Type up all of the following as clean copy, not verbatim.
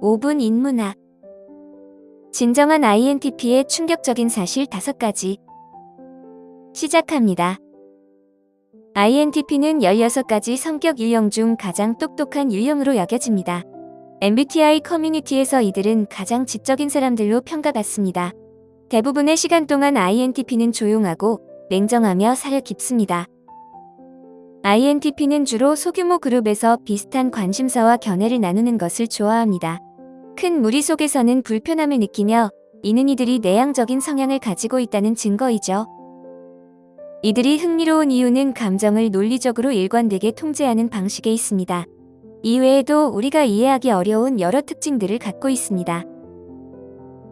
5분 인문학. 진정한 INTP의 충격적인 사실 5가지. 시작합니다. INTP는 16가지 성격 유형 중 가장 똑똑한 유형으로 여겨집니다. MBTI 커뮤니티에서 이들은 가장 지적인 사람들로 평가받습니다. 대부분의 시간 동안 INTP는 조용하고 냉정하며 사려 깊습니다. INTP는 주로 소규모 그룹에서 비슷한 관심사와 견해를 나누는 것을 좋아합니다. 큰 무리 속에서는 불편함을 느끼며 이는 이들이 내향적인 성향을 가지고 있다는 증거이죠. 이들이 흥미로운 이유는 감정을 논리적으로 일관되게 통제하는 방식에 있습니다. 이외에도 우리가 이해하기 어려운 여러 특징들을 갖고 있습니다.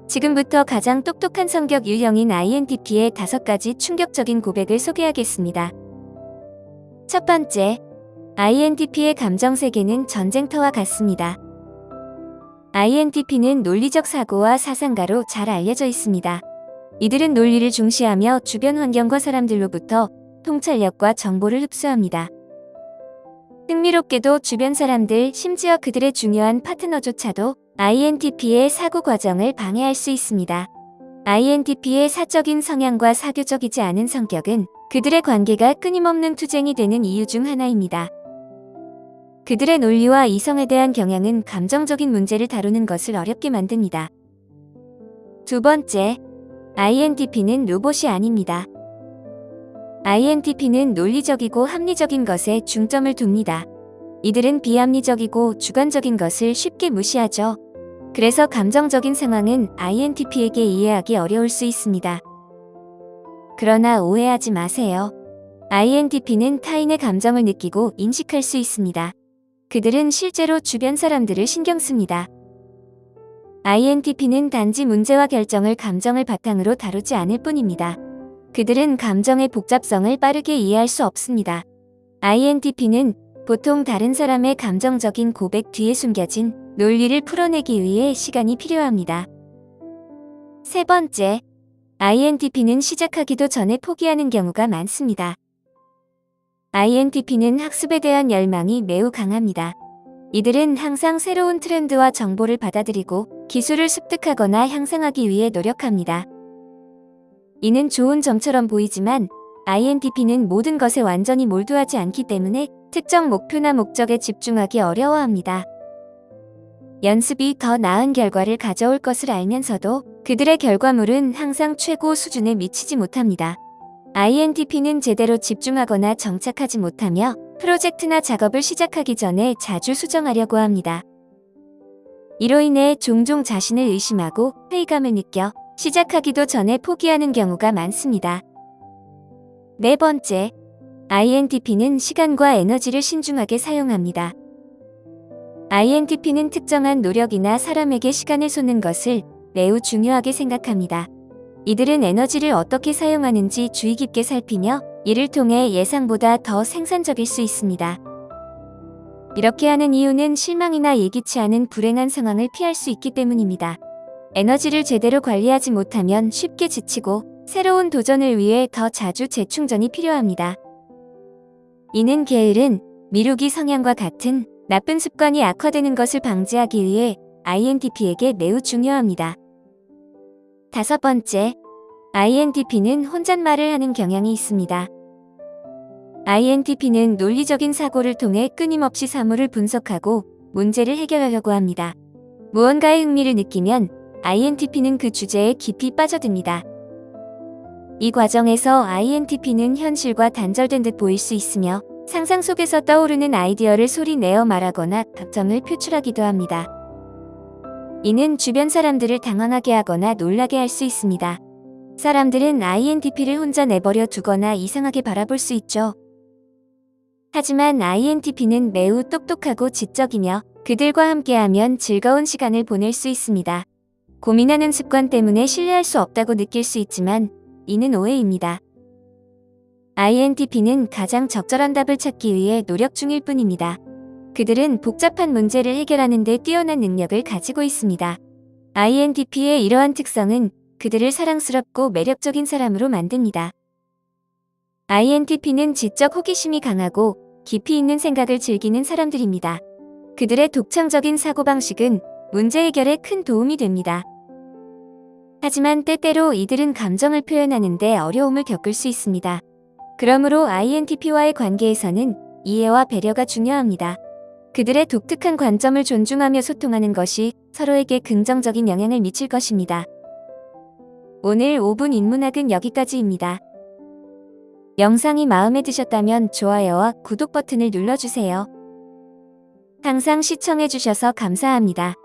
지금부터 가장 똑똑한 성격 유형인 INTP의 5가지 충격적인 고백을 소개하겠습니다. 첫 번째, INTP의 감정 세계는 전쟁터와 같습니다. INTP는 논리적 사고와 사상가로 잘 알려져 있습니다. 이들은 논리를 중시하며 주변 환경과 사람들로부터 통찰력과 정보를 흡수합니다. 흥미롭게도 주변 사람들, 심지어 그들의 중요한 파트너조차도 INTP의 사고 과정을 방해할 수 있습니다. INTP의 사적인 성향과 사교적이지 않은 성격은 그들의 관계가 끊임없는 투쟁이 되는 이유 중 하나입니다. 그들의 논리와 이성에 대한 경향은 감정적인 문제를 다루는 것을 어렵게 만듭니다. 두 번째, INTP는 로봇이 아닙니다. INTP는 논리적이고 합리적인 것에 중점을 둡니다. 이들은 비합리적이고 주관적인 것을 쉽게 무시하죠. 그래서 감정적인 상황은 INTP에게 이해하기 어려울 수 있습니다. 그러나 오해하지 마세요. INTP는 타인의 감정을 느끼고 인식할 수 있습니다. 그들은 실제로 주변 사람들을 신경 씁니다. INTP는 단지 문제와 결정을 감정을 바탕으로 다루지 않을 뿐입니다. 그들은 감정의 복잡성을 빠르게 이해할 수 없습니다. INTP는 보통 다른 사람의 감정적인 고백 뒤에 숨겨진 논리를 풀어내기 위해 시간이 필요합니다. 세 번째, INTP는 시작하기도 전에 포기하는 경우가 많습니다. INTP는 학습에 대한 열망이 매우 강합니다. 이들은 항상 새로운 트렌드와 정보를 받아들이고 기술을 습득하거나 향상하기 위해 노력합니다. 이는 좋은 점처럼 보이지만 INTP는 모든 것에 완전히 몰두하지 않기 때문에 특정 목표나 목적에 집중하기 어려워합니다. 연습이 더 나은 결과를 가져올 것을 알면서도 그들의 결과물은 항상 최고 수준에 미치지 못합니다. INTP는 제대로 집중하거나 정착하지 못하며 프로젝트나 작업을 시작하기 전에 자주 수정하려고 합니다. 이로 인해 종종 자신을 의심하고 회의감을 느껴 시작하기도 전에 포기하는 경우가 많습니다. 네 번째, INTP는 시간과 에너지를 신중하게 사용합니다. INTP는 특정한 노력이나 사람에게 시간을 쏟는 것을 매우 중요하게 생각합니다. 이들은 에너지를 어떻게 사용하는지 주의 깊게 살피며 이를 통해 예상보다 더 생산적일 수 있습니다. 이렇게 하는 이유는 실망이나 예기치 않은 불행한 상황을 피할 수 있기 때문입니다. 에너지를 제대로 관리하지 못하면 쉽게 지치고 새로운 도전을 위해 더 자주 재충전이 필요합니다. 이는 게으른, 미루기 성향과 같은 나쁜 습관이 악화되는 것을 방지하기 위해 INTP에게 매우 중요합니다. 다섯 번째, INTP는 혼잣말을 하는 경향이 있습니다. INTP는 논리적인 사고를 통해 끊임없이 사물을 분석하고 문제를 해결하려고 합니다. 무언가에 흥미를 느끼면 INTP는 그 주제에 깊이 빠져듭니다. 이 과정에서 INTP는 현실과 단절된 듯 보일 수 있으며 상상 속에서 떠오르는 아이디어를 소리내어 말하거나 답점을 표출하기도 합니다. 이는 주변 사람들을 당황하게 하거나 놀라게 할 수 있습니다. 사람들은 INTP를 혼자 내버려 두거나 이상하게 바라볼 수 있죠. 하지만 INTP는 매우 똑똑하고 지적이며 그들과 함께하면 즐거운 시간을 보낼 수 있습니다. 고민하는 습관 때문에 신뢰할 수 없다고 느낄 수 있지만 이는 오해입니다. INTP는 가장 적절한 답을 찾기 위해 노력 중일 뿐입니다. 그들은 복잡한 문제를 해결하는 데 뛰어난 능력을 가지고 있습니다. INTP의 이러한 특성은 그들을 사랑스럽고 매력적인 사람으로 만듭니다. INTP는 지적 호기심이 강하고 깊이 있는 생각을 즐기는 사람들입니다. 그들의 독창적인 사고방식은 문제 해결에 큰 도움이 됩니다. 하지만 때때로 이들은 감정을 표현하는데 어려움을 겪을 수 있습니다. 그러므로 INTP와의 관계에서는 이해와 배려가 중요합니다. 그들의 독특한 관점을 존중하며 소통하는 것이 서로에게 긍정적인 영향을 미칠 것입니다. 오늘 5분 인문학은 여기까지입니다. 영상이 마음에 드셨다면 좋아요와 구독 버튼을 눌러주세요. 항상 시청해주셔서 감사합니다.